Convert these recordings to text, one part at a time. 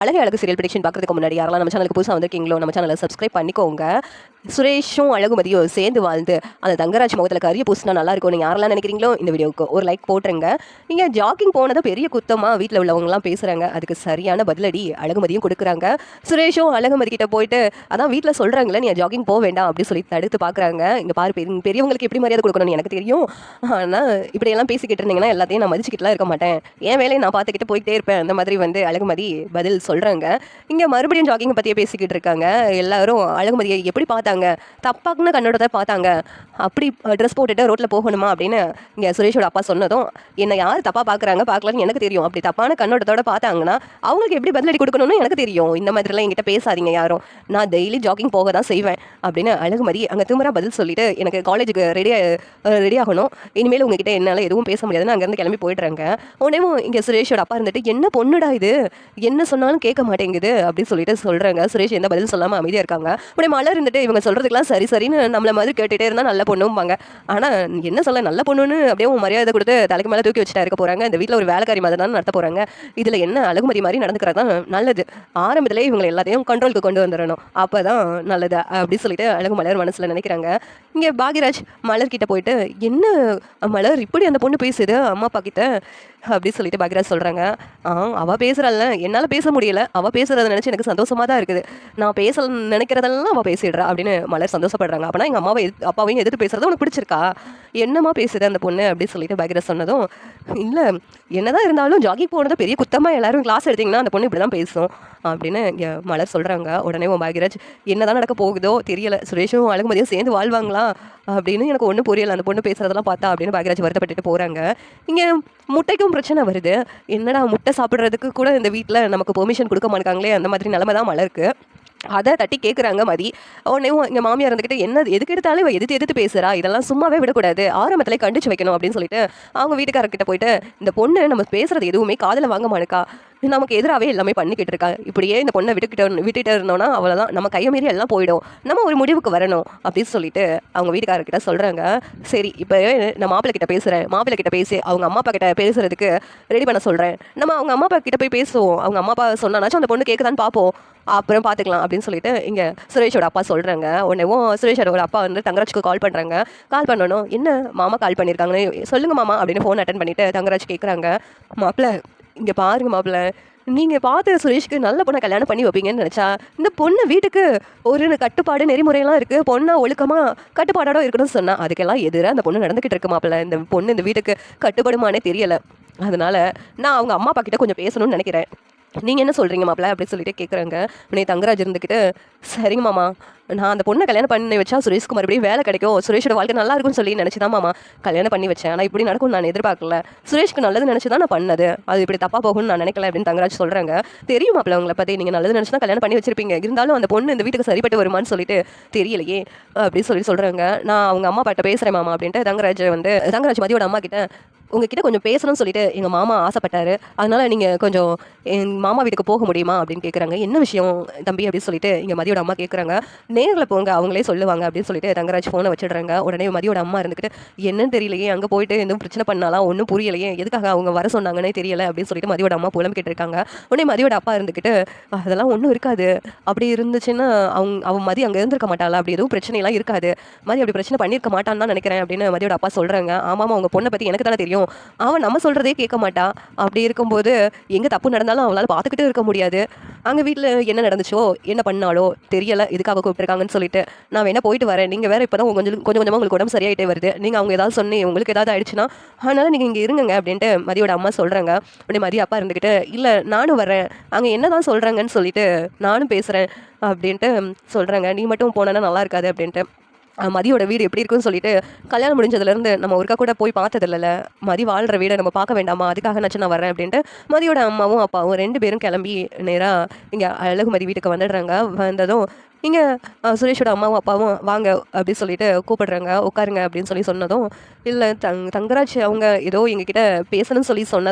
அழகே அழகு serial prediction பார்க்கறதுக்கு முன்னாடி யாரெல்லாம் நம்ம சேனலுக்கு புதுசாக வந்திருக்கீங்களோ நம்ம சேனலை சப்ஸ்கிரைப் பண்ணிக்கோங்க. சுரேஷும் அழகுமதியும் சேர்ந்து வாழ்ந்து அந்த தங்கராஜ் முகத்தில் கரிய பூசினா நல்லா இருக்கும். நீங்கள் யாரெல்லாம் நினைக்கிறீங்களோ இந்த வீடியோவுக்கு ஒரு லைக் போட்டுருங்க. நீங்கள் ஜாக்கிங் போனதை பெரிய குத்தமாக வீட்டில் உள்ளவங்கலாம் பேசுகிறாங்க. அதுக்கு சரியான பதிலடி அழகுமதியும் கொடுக்குறாங்க. சுரேஷும் அழகுமதி கிட்ட போயிட்டு அதான் வீட்டில் சொல்கிறாங்களே நீ ஜாக்கிங் போக வேண்டாம் அப்படின்னு சொல்லி தடுத்து பார்க்குறாங்க. இங்கே பாரு பெரியவங்களுக்கு எப்படி மரியாதை கொடுக்கணும்னு எனக்கு தெரியும். ஆனால் இப்படியெல்லாம் பேசிக்கிட்டு இருந்தீங்கன்னா எல்லாத்தையும் நான் மதிச்சுக்கிட்டுலாம் இருக்க மாட்டேன். என் வேலையை நான் பார்த்துக்கிட்டு போயிட்டே இருப்பேன். அந்த மாதிரி அழகுமதி பதில் சொல்கிறாங்க. இங்கே மறுபடியும் ஜாகிங் பற்றியே பேசிக்கிட்டு இருக்காங்க. எல்லாரும் அழகுமதியை எப்படி பார்த்தாங்க, தப்பாக்குன்னு கண்ணோட பார்த்தாங்க. அப்படி ட்ரெஸ் போட்டுட்டு ரோட்டில் போகணுமா அப்படின்னு இங்கே சுரேஷோட அப்பா சொன்னதும் என்னை யார் தப்பாக பார்க்கலன்னு எனக்கு தெரியும். அப்படி தப்பான கண்ணோட்டத்தோட பார்த்தாங்கன்னா அவங்களுக்கு எப்படி பதிலடி கொடுக்கணும்னு எனக்கு தெரியும். இந்த மாதிரிலாம் என்கிட்ட பேசாதீங்க யாரும். நான் டெய்லி ஜாகிங் போக தான் செய்வேன் அப்படின்னு அழகுமதி அங்கே திமிரா பதில் சொல்லிட்டு எனக்கு காலேஜுக்கு ரெடி ஆகணும், இனிமேல் உங்ககிட்ட என்னால் எதுவும் பேச முடியாதுன்னு அங்கேருந்து கிளம்பி போயிடுறாங்க. உடனே இங்கே சுரேஷோட அப்பா இருந்துட்டு என்ன பொண்ணுடா இது, என்ன சொன்னாலும் கேட்க மாட்டேங்குது அப்படின்னு சொல்லிட்டு சொல்கிறாங்க. சுரேஷ் எந்த பதில் சொல்லாமல் அமைதியாக இருக்காங்க. உடனே மலர் இருந்துட்டு இவங்க சொல்கிறதுக்கெல்லாம் சரின்னு நம்மள மாதிரி கேட்டுகிட்டே இருந்தால் நல்ல பொண்ணும்பாங்க. ஆனால் என்ன சொல்ல நல்ல பொண்ணுன்னு அப்படியே மரியாதை கொடுத்து தலைக்கு மேலே தூக்கி வச்சுட்டா இருக்க போகிறாங்க. இந்த வீட்டில் ஒரு வேலைக்காரி மாதிரி தான் நடத்த போகிறாங்க. இதில் என்ன அழகுமதி மாதிரி நடந்துக்கிறது தான் நல்லது. ஆரம்பத்திலே இவங்க எல்லாத்தையும் கண்ட்ரோலுக்கு கொண்டு வந்துடணும், அப்போ தான் நல்லது அப்படின்னு சொல்லிட்டு அழகு மலர் மனசில் நினைக்கிறாங்க. இங்கே பாக்யராஜ் மலர்கிட்ட போயிட்டு என்ன மலர் இப்படி அந்த பொண்ணு பேசுது அம்மா அப்பா கிட்ட அப்படின்னு சொல்லிட்டு பாக்யராஜ் சொல்கிறாங்க. அவள் பேசுகிறாள்ல, என்னால் பேச முடியல, அவள் பேசுகிறத நினச்சி எனக்கு சந்தோஷமாக தான் இருக்குது. நான் பேச நினைக்கிறதெல்லாம் அவள் பேசிடுறா அப்படின்னு மலர் சந்தோஷப்படுறாங்க. அப்போனா எங்கள் அப்பாவையும் எதிர்த்து பேசுறது உனக்கு பிடிச்சிருக்கா, என்னம்மா பேசுது அந்த பொண்ணு அப்படின்னு சொல்லிட்டு பாக்யராஜ் சொன்னதும் இல்லை என்னதான் இருந்தாலும் ஜாகிங் போனது பெரிய குத்தமாக எல்லாரும் கிளாஸ் எடுத்திங்கன்னா அந்த பொண்ணு இப்படி தான் பேசும் அப்படின்னு இங்கே மலர் சொல்கிறாங்க. உடனே பாக்யராஜ் என்ன தான் நடக்க போகுதோ தெரியல, சுரேஷும் அழகுமதியும் சேர்ந்து வாழ்வாங்களா அப்படின்னு எனக்கு ஒன்றும் புரியலை அந்த பொண்ணு பேசுகிறதெல்லாம் பார்த்தா அப்படின்னு பாக்யராஜ் வருத்தப்பட்டுட்டு போகிறாங்க. இங்கே முட்டைக்கும் பிரச்சனை வருது. என்னடா முட்டை சாப்பிட்றதுக்கு கூட இந்த வீட்டில் நமக்கு பெர்மிஷன் கொடுக்க மாட்டாங்களே, அந்த மாதிரி நிலைமை தான் மலருக்கு. அதை தட்டி கேட்குறாங்க மதி. உடனே எங்கள் மாமியார் இருந்துக்கிட்டு என்ன எதுக்கு எடுத்தாலும் இவ எதிர்த்து பேசுகிறா, இதெல்லாம் சும்மாவே விடக்கூடாது, ஆரம்பத்திலே கண்டிச்சு வைக்கணும் அப்படின்னு சொல்லிட்டு அவங்க வீட்டுக்காரர்கிட்ட போயிட்டு இந்த பொண்ணு நம்ம பேசுறது எதுவுமே காதில் வாங்க மாட்டேக்கா, நமக்கு எதிராகவே எல்லாமே பண்ணிக்கிட்டு இருக்கா, இப்படியே இந்த பொண்ணை விட்டுட்டு இருந்தோம்னா அவ்வளோதான், நம்ம கையை மீறி எல்லாம் போயிடும், நம்ம ஒரு முடிவுக்கு வரணும் அப்படின்னு சொல்லிட்டு அவங்க வீட்டுக்காரர்கிட்ட சொல்கிறாங்க. சரி இப்போ நான் மாப்பிள்ளை கிட்ட பேசுகிறேன், மாப்பிள்ளை கிட்ட பேசி அவங்க அம்மா அப்பா கிட்ட பேசுறதுக்கு ரெடி பண்ண சொல்கிறேன், நம்ம அவங்க அம்மா அப்பா கிட்ட போய் பேசுவோம், அவங்க அம்மா அப்பா சொன்னாச்சும் அந்த பொண்ணு கேட்குதான்னு பார்ப்போம், அப்புறம் பார்த்துக்கலாம் அப்படின்னு சொல்லிட்டு இங்கே சுரேஷோட அப்பா சொல்கிறாங்க. உடனேவும் சுரேஷோட அப்பா தங்கராஜுக்கு கால் பண்ணுறாங்க. கால் பண்ணணும் என்ன மாமா கால் பண்ணியிருக்காங்கன்னு சொல்லுங்க மாமா அப்படின்னு ஃபோன் அட்டன் பண்ணிட்டு தங்கராஜ் கேட்குறாங்க. மாப்பிள்ளை இங்கே பாருங்க மாப்பிள்ளை, நீங்கள் பார்த்து சுரேஷ்க்கு நல்ல பொண்ணை கல்யாணம் பண்ணி வைப்பீங்கன்னு நினச்சா இந்த பொண்ணு வீட்டுக்கு ஒரு கட்டுப்பாடு நெறிமுறையெல்லாம் இருக்குது, பொண்ணா ஒழுக்கமாக கட்டுப்பாடோட இருக்கணும்னு சொன்னால் அதுக்கெல்லாம் எதிராக அந்த பொண்ணு நடந்துக்கிட்டு இருக்கு மாப்பிள்ளை. இந்த பொண்ணு இந்த வீட்டுக்கு கட்டுப்படுமானே தெரியலை, அதனால நான் அவங்க அம்மா அப்பா கிட்ட கொஞ்சம் பேசணும்னு நினைக்கிறேன், நீங்கள் என்ன சொல்கிறீங்க மாப்பிள்ள அப்படின்னு சொல்லிட்டு கேட்குறாங்க. உடனே தங்கராஜ் இருந்துக்கிட்டு சரிங்க மாமா, நான் அந்த பொண்ணை கல்யாணம் பண்ணி வச்சா சுரேஷ்க்கு மறுபடியும் வேலை கிடைக்கும், சுரேஷோட வாழ்க்கை நல்லா இருக்கும்னு சொல்லி நினச்சி தான் மாமா கல்யாணம் பண்ணி வச்சேன், ஆனால் இப்படி நடக்கும் நான் எதிர்பார்க்கல, சுரேஷ்க்கு நல்லது நினச்சி தான் நான் பண்ணது, அது இப்படி தப்பாக போகும்னு நான் நினைக்கல அப்படின்னு தங்கராஜ் சொல்கிறாங்க. தெரியும் மாப்பிள்ள உங்களை பற்றி, நீங்கள் நல்லது நினச்சி தான் கல்யாணம் பண்ணி வச்சிருப்பீங்க, இருந்தாலும் அந்த பொண்ணு இந்த வீட்டுக்கு சரிப்பட்டு வருமானு சொல்லிட்டு தெரியலையே அப்படின்னு சொல்கிறாங்க. நான் அவங்க அம்மா பாட்ட பேசுகிறேன் மாமா அப்படின்ட்டு தங்கராஜ் மதியோட அம்மா கிட்ட உங்ககிட்ட கொஞ்சம் பேசணும்னு சொல்லிட்டு எங்கள் மாமா ஆசைப்பட்டாரு, அதனால் நீங்கள் கொஞ்சம் எங்கள் மாமா வீட்டுக்கு போக முடியுமா அப்படின்னு கேட்குறாங்க. என்ன விஷயம் தம்பி அப்படின்னு சொல்லிட்டு இங்கே மதியோட அம்மா கேட்குறாங்க. நேரில் போங்க அவங்களே சொல்லுவாங்க அப்படின்னு சொல்லிட்டு தங்கராஜ் ஃபோனை வச்சிடுறாங்க. உடனே மதியோட அம்மா இருந்துக்கிட்டு என்னன்னு தெரியலையே, அங்கே போயிட்டு எதுவும் பிரச்சனை பண்ணாலாம் ஒன்றும் புரியலையே, எதுக்காக அவங்க வர சொன்னாங்கன்னே தெரியல அப்படின்னு சொல்லிட்டு மதியோட அம்மா புலம்பிக்கிட்டு இருக்காங்க. உடனே மதியோட அப்பா இருந்துக்கிட்டு அதெல்லாம் ஒன்றும் இருக்காது, அப்படி இருந்துச்சுன்னா அவன் மதி அங்கே இருந்திருக்க மாட்டாளா, அப்படி எதுவும் பிரச்சனைலாம் இருக்காது, மதி அப்படி பிரச்சனை பண்ணியிருக்க மாட்டான்னு தான் நினைக்கிறேன் அப்படின்னு மதியோட அப்பா சொல்கிறாங்க. ஆமாம் அவங்க பொண்ணை பற்றி எனக்கு தானே தெரியும், அவன் நம்ம சொல்கிறதே கேட்க மாட்டா, அப்படி இருக்கும்போது எங்கே தப்பு நடந்தாலும் அவளால் பார்த்துக்கிட்டே இருக்க முடியாது, அங்கே வீட்டில் என்ன நடந்துச்சோ என்ன பண்ணாலோ தெரியலை, எதுக்காக கூப்பிட்டுருக்காங்கன்னு சொல்லிட்டு நான் வேணா போயிட்டு வரேன், நீங்கள் வேறு இப்போ தான் கொஞ்சம் கொஞ்சமாக உங்களுக்கு உடம்பு சரியாயிட்டே வருது, நீங்கள் அவங்க ஏதாவது சொன்னி உங்களுக்கு ஏதாவது ஆயிடுச்சுன்னா அதனால் நீங்கள் இங்கே இருங்க அப்படின்ட்டு மதியோட அம்மா சொல்கிறாங்க. உடனே மதிய அப்பா இருந்துக்கிட்டு இல்லை நானும் வரேன், அங்கே என்ன தான் சொல்கிறாங்கன்னு சொல்லிட்டு நானும் பேசுகிறேன் அப்படின்ட்டு சொல்கிறாங்க. நீ மட்டும் போனேன்னா நல்லா இருக்காது அப்படின்ட்டு மதியோட வீடு எப்படி இருக்குன்னு சொல்லிட்டு கல்யாணம் முடிஞ்சதுலேருந்து நம்ம ஒருக்கா கூட போய் பார்த்ததில்ல, மதி வாழ்கிற வீடை நம்ம பார்க்க வேண்டாமா, அதுக்காக நான் வரேன் அப்படின்ட்டு மதியோட அம்மாவும் அப்பாவும் 2 பேரும் கிளம்பி நேராக இங்கே அழகுமதி வீட்டுக்கு வந்துடுறாங்க. வந்ததும் இங்கே சுரேஷோட அம்மாவும் அப்பாவும் வாங்க அப்படின்னு சொல்லிட்டு கூப்பிடுறாங்க, உட்காருங்க அப்படின்னு சொல்லி சொன்னதும் இல்லை தங்கராஜ் அவங்க ஏதோ எங்ககிட்ட பேசணும்னு சொல்லி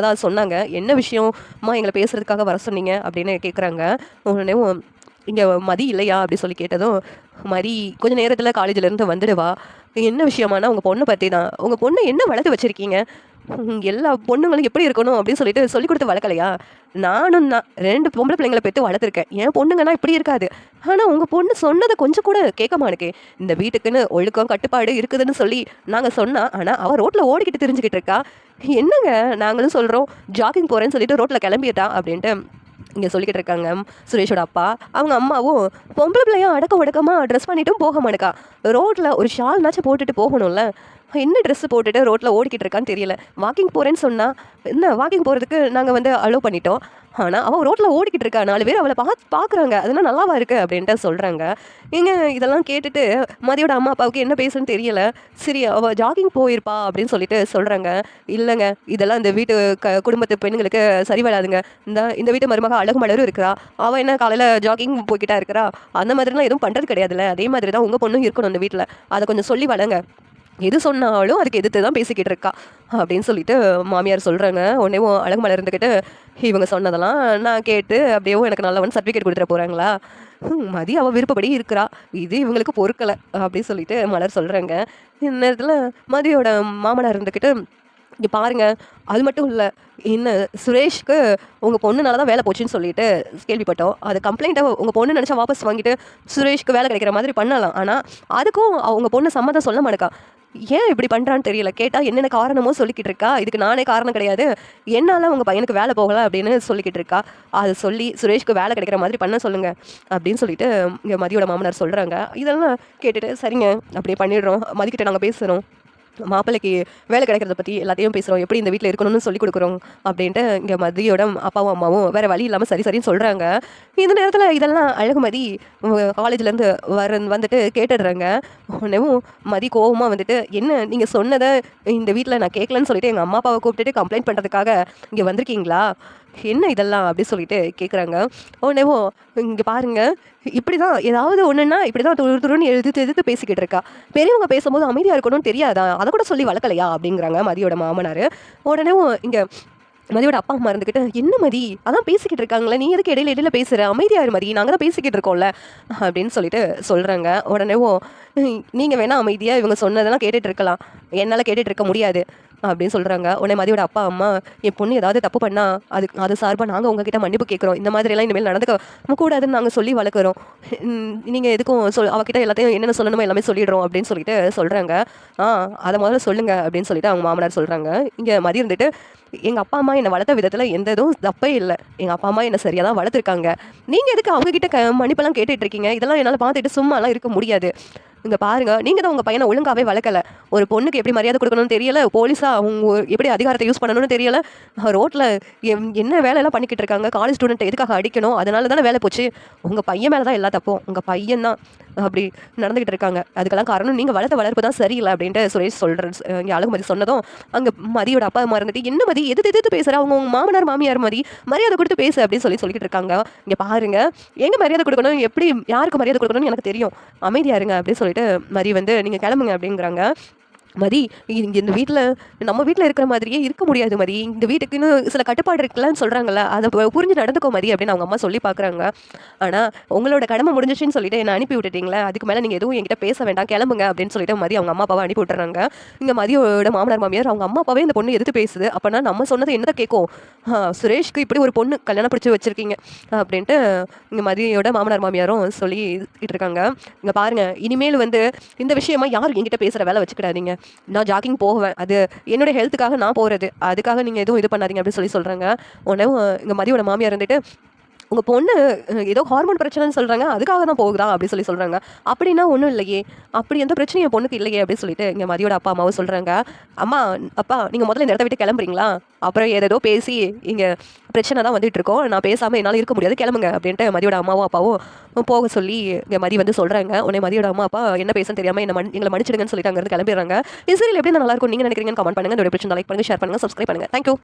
சொன்னாங்க, என்ன விஷயமா எங்களை பேசுறதுக்காக வர சொன்னீங்க அப்படின்னு கேட்குறாங்க. உடனே இங்கே மதி இல்லையா அப்படி சொல்லி கேட்டதும் மதி கொஞ்சம் நேரத்தில் காலேஜிலேருந்து வந்துடுவா, என்ன விஷயமானா உங்கள் பொண்ணை பற்றி தான், உங்கள் பொண்ணை என்ன வளர்த்து வச்சுருக்கீங்க, எல்லா பொண்ணுங்களும் எப்படி இருக்கணும் அப்படின்னு சொல்லிட்டு சொல்லிக் கொடுத்து வளர்க்கலையா? நானும் தான் 2 பொம்பளை பிள்ளைங்கள பெத்து வளர்த்துருக்கேன். என் பொண்ணுங்கன்னா இப்படி இருக்காது. ஆனா உங்க பொண்ணு சொன்னத கொஞ்சம் கூட கேட்க மாட்டேக்கே. இந்த வீட்டுக்குன்னு ஒழுக்கம், கட்டுப்பாடு இருக்குதுன்னு சொல்லி நாங்க சொன்னா, ஆனா அவ ரோட்ல ஓடிக்கிட்டு திரிஞ்சுகிட்டு இருக்கா. என்னங்க நாங்களும் சொல்றோம், ஜாகிங் போறேன்னு சொல்லிட்டு ரோட்ல கிளம்பிட்டா அப்படின்ட்டு இங்க சொல்லிக்கிட்டு இருக்காங்க சுரேஷோட அப்பா. அவங்க அம்மாவும் பொம்பளை பிள்ளையா அடக்க ஒடுக்கமா ட்ரெஸ் பண்ணிட்டும் போக மாட்டேக்கா. ரோட்ல ஒரு ஷால்னாச்சும் போட்டுட்டு போகணும்ல. என்ன ட்ரெஸ் போட்டுட்டு ரோட்ல ஓடிக்கிட்டு இருக்கான்னு தெரியல. வாக்கிங் போறேன்னு சொன்னா, என்ன வாக்கிங் போறதுக்கு நாங்க வந்து அலோவ் பண்ணிட்டோம். ஆனா அவ ரோட்ல ஓடிக்கிட்டு இருக்கா. 4 பேர் அவளை பாக்குறாங்க. அதெல்லாம் நல்லாவா இருக்கு அப்படின்ட்டு சொல்றாங்க. ஏங்க இதெல்லாம் கேட்டுட்டு மதியோட அம்மா அப்பாவுக்கு என்ன பேசுன்னு தெரியல. சரி அவ ஜாகிங் போயிருப்பா அப்படின்னு சொல்லிட்டு சொல்றாங்க. இல்லைங்க, இதெல்லாம் இந்த வீட்டு குடும்பத்து பெண்களுக்கு சரி வராதுங்க. இந்த வீட்டு மருமக அழகு மலரும் இருக்கிறா. அவ என்ன காலையில ஜாகிங் போய்கிட்டா இருக்கிறா. அந்த மாதிரிலாம் எதுவும் பண்றது கிடையாதுல்ல. அதே மாதிரி தான் உங்க பொண்ணும் இருக்கணும் இந்த வீட்டுல. அதை கொஞ்சம் சொல்லி வளங்க. எது சொன்னாலும் அதுக்கு எதிர்த்து தான் பேசிக்கிட்டு இருக்கா அப்படின்னு சொல்லிட்டு மாமியார் சொல்கிறாங்க. உடனே அழகு மலர் இருந்துக்கிட்டு, இவங்க சொன்னதெல்லாம் நான் கேட்டு அப்படியே எனக்கு நல்லவன் சர்டிஃபிகேட் கொடுத்துட போகிறாங்களா? மதி அவள் விருப்பப்படி இருக்கிறா, இது இவங்களுக்கு பொறுக்கலை அப்படின்னு சொல்லிட்டு மலர் சொல்கிறாங்க. இந்த நேரத்தில் மதியோட மாமனார் இருந்துக்கிட்டு, இங்கே பாருங்க, அது மட்டும் இல்லை, என்ன சுரேஷ்க்கு உங்கள் பொண்ணுனால தான் வேலை போச்சுன்னு சொல்லிட்டு கேள்விப்பட்டோம். அது கம்ப்ளைண்ட்டை உங்கள் பொண்ணு நினச்சா வாபஸ் வாங்கிட்டு சுரேஷ்க்கு வேலை கிடைக்கிற மாதிரி பண்ணலாம். ஆனால் அதுக்கும் அவங்க பொண்ணு சம்மதம் சொல்ல மாட்டேக்கா. ஏன் இப்படி பண்ணுறான்னு தெரியல. கேட்டால் என்னென்ன காரணமோ சொல்லிக்கிட்டு இருக்கா. இதுக்கு நானே காரணம் கிடையாது, என்னால் உங்கள் பையனுக்கு வேலை போகலை அப்படின்னு சொல்லிக்கிட்டு இருக்கா. அதை சொல்லி சுரேஷ்க்கு வேலை கிடைக்கிற மாதிரி பண்ண சொல்லுங்கள் அப்படின்னு சொல்லிட்டு இங்கே மதியோட மாமனார் சொல்கிறாங்க. இதெல்லாம் கேட்டுட்டு சரிங்க அப்படியே பண்ணிடுறோம், மதிக்கிட்ட நாங்கள் பேசுகிறோம், மாப்பிள்ளைக்கு வேலை கிடைக்கிறத பற்றி எல்லாத்தையும் பேசுகிறோம், எப்படி இந்த வீட்டில் இருக்கணும்னு சொல்லி கொடுக்குறோம் அப்படின்ட்டு இங்கே மதியோட அப்பாவும் அம்மாவும் வேறு வழி இல்லாமல் சரி சரின்னு சொல்கிறாங்க. இந்த நேரத்தில் இதெல்லாம் அழகுமதி காலேஜ்லேருந்து வந்துட்டு கேட்டுடுறாங்க. உடனேவும் மதி கோவமாக வந்துட்டு, என்ன நீங்கள் சொன்னதை இந்த வீட்டில் நான் கேட்கலன்னு சொல்லிட்டு எங்கள் அம்மா அப்பாவை கூப்பிட்டுட்டு கம்ப்ளைண்ட் பண்ணுறதுக்காக இங்கே வந்திருக்கீங்களா? என்ன இதெல்லாம் அப்படி சொல்லிட்டு கேட்குறாங்க. உடனேவோ இங்கே பாருங்க, இப்படி தான் ஏதாவது ஒன்றுன்னா இப்படி தான் துருன்னு எதிர்த்து பேசிக்கிட்டு இருக்கா. பெரியவங்க பேசும்போது அமைதியாக இருக்கணும்னு தெரியாதா? அதை கூட சொல்லி வளர்க்கலையா அப்படிங்கிறாங்க மதியோட மாமனார். உடனேவும் இங்கே மதியோட அப்பா அம்மா இருந்துக்கிட்டு, என்ன மதி அதான் பேசிக்கிட்டு இருக்காங்களே, நீ எதுக்கு இடையில பேசுகிற, அமைதியாரு மதி, நாங்கள் தான் பேசிக்கிட்டு இருக்கோம்ல அப்படின்னு சொல்லிட்டு சொல்கிறாங்க. உடனேவோ நீங்கள் வேணால் அமைதியாக இவங்க சொன்னதெல்லாம் கேட்டுட்டு இருக்கலாம், என்னால் கேட்டுட்டு இருக்க முடியாது அப்படின்னு சொல்கிறாங்க. உடனே மதியோட அப்பா அம்மா, என் பொண்ணு ஏதாவது தப்பு பண்ணால் அது சார்பாக நாங்கள் உங்ககிட்ட மன்னிப்பு கேட்குறோம், இந்த மாதிரிலாம் இனிமேல் நடந்துக்க கூடாதுன்னு நாங்கள் சொல்லி வளர்க்குறோம், நீங்கள் எதுக்கும் அவகிட்ட எல்லாத்தையும் என்னென்ன சொல்லணுமோ எல்லாமே சொல்லிடுறோம் அப்படின்னு சொல்லிட்டு சொல்கிறாங்க. அதை முதல்ல சொல்லுங்கள் அப்படின்னு சொல்லிட்டு அவங்க மாமனார் சொல்கிறாங்க. இங்கே மதி இருந்துட்டு, எங்கள் அப்பா அம்மா என்னை வளர்த்த விதத்தில் எந்த இதுவும் தப்பே இல்லை, எங்கள் அப்பா அம்மா என்னை சரியாக தான் வளர்த்துருக்காங்க, நீங்கள் எதுக்கு அவங்ககிட்ட மன்னிப்பெல்லாம் கேட்டுட்டு இருக்கீங்க? இதெல்லாம் என்னால் பார்த்துட்டு சும்மாலாம் இருக்க முடியாது. இங்கே பாருங்க, நீங்கள் தான் உங்கள் பையனை ஒழுங்காகவே வளர்க்கலை. ஒரு பொண்ணுக்கு எப்படி மரியாதை கொடுக்கணும்னு தெரியலை, போலீஸாக அவங்க எப்படி அதிகாரத்தை யூஸ் பண்ணணும்னு தெரியலை, ரோட்டில் என்ன வேலையெல்லாம் பண்ணிக்கிட்டு இருக்காங்க, காலேஜ் ஸ்டூடெண்ட் எதுக்காக அடிக்கணும், அதனால தானே வேலை போச்சு. உங்கள் பையன் மேலே தான் எல்லா தப்பும், உங்கள் பையன் தான் அப்படி நடந்துக்கிட்டு இருக்காங்க, அதுக்கெல்லாம் காரணம் நீங்கள் வளர்த்த வளர்ப்பு தான் சரியில்லை அப்படின்ட்டு சுரேஷ் சொல்கிறேன். இங்கே அழகுமதி சொன்னதும் அங்கே மதியோட அப்பா அம்மா இருந்துட்டு, என்ன மதி எதிர்த்து பேசுகிற, அவங்க உங்கள் மாமனார் மாமியார் மதி, மரியாதை கொடுத்து பேசு அப்படின்னு சொல்லிக்கிட்டு இருக்காங்க. இங்கே பாருங்க, எங்கே மரியாதை கொடுக்கணும், எப்படி யாருக்கு மரியாதை கொடுக்கணும்னு எனக்கு தெரியும், அமைதியாக இருங்க அப்படின்னு சொல்லிட்டு மதி வந்து நீங்கள் கிளம்புங்க அப்படிங்கிறாங்க. மதி, இங்கே இந்த வீட்டில் நம்ம வீட்டில் இருக்கிற மாதிரியே இருக்க முடியாது மதி, இந்த வீட்டுக்குன்னு சில கட்டுப்பாடு இருக்குல்லன்னு சொல்கிறாங்கல்ல, அதை புரிஞ்சு நடந்துக்கோ மதி அப்படின்னு அவங்க அம்மா சொல்லி பார்க்குறாங்க. ஆனால் உங்களோட கடமை முடிஞ்சிச்சுன்னு சொல்லிட்டு என்னை அனுப்பி விட்டுட்டீங்களே, அதுக்கு மேலே நீங்கள் எதுவும் என்கிட்ட பேச வேண்டாம், கிளம்புங்க அப்படின்னு சொல்லிட்டு மதி அவங்க அம்மா அப்பாவை அனுப்பி விட்டுறாங்க. இங்கே மதியோட மாமனார் மாமியார் அவங்க அம்மா அப்பாவே இந்த பொண்ணு எதிர்த்து பேசுது, அப்போனா நம்ம சொன்னது என்னதை கேட்கும், சுரேஷ்க்கு இப்படி ஒரு பொண்ணு கல்யாணம் பிடிச்சி வச்சுருக்கீங்க அப்படின்ட்டு இங்கே மதியோட மாமனார் மாமியாரும் சொல்லிக்கிட்டு இருக்காங்க. இங்கே பாருங்கள், இனிமேல் வந்து இந்த விஷயமா யாரும் என்கிட்ட பேசுகிற வேலை வச்சுக்கிடாதீங்க, நான் ஜாகிங் போவேன், அது என்னுடைய ஹெல்த்துக்காக நான் போகிறது, அதுக்காக நீங்கள் எதுவும் இது பண்ணாதீங்க அப்படின்னு சொல்கிறாங்க. உடனே இங்கே மதியோட மாமியார் இருந்துட்டு, உங்கள் பொண்ணு ஏதோ ஹார்மோன் பிரச்சனைன்னு சொல்கிறாங்க, அதுக்காக தான் போகுதா அப்படின்னு சொல்கிறாங்க. அப்படின்னா ஒன்றும் இல்லையே, அப்படி எந்த பிரச்சனையும் என் பொண்ணுக்கு இல்லையே அப்படின்னு சொல்லிட்டு இங்கே மதியோட அப்பா அம்மாவும் சொல்கிறாங்க. அம்மா அப்பா, நீங்கள் முதல்ல இந்த இடத்த விட்டு கிளம்புறீங்களா, அப்புறம் ஏதோ பேசி இங்கே பிரச்சனை தான் வந்துட்டு இருக்கோம், நான் பேசாமல் என்னால் இருக்க முடியாது, கிளம்புங்க அப்படின்ட்டு மதியோட அம்மாவும் அப்பாவும் போக சொல்லி இங்கே மதி வந்து சொல்கிறாங்க. உடனே மதியோட அம்மா அப்பா என்ன பேசுன்னு தெரியாமல் எங்களை மன்னிச்சிடுங்கன்னு சொல்லிட்டு அங்கேருந்து கிளம்பிடுறாங்க. இந்த சீரியல் எப்படி நல்லா இருக்கும் நீங்கள் நினைக்கிறீங்கன்னு கமெண்ட் பண்ணுங்கள். இந்த பிரச்சனை லைக் பண்ணுங்கள், ஷேர் பண்ணுங்கள், சப்ஸ்கிரைப் பண்ணுங்கள். தேங்க்யூ.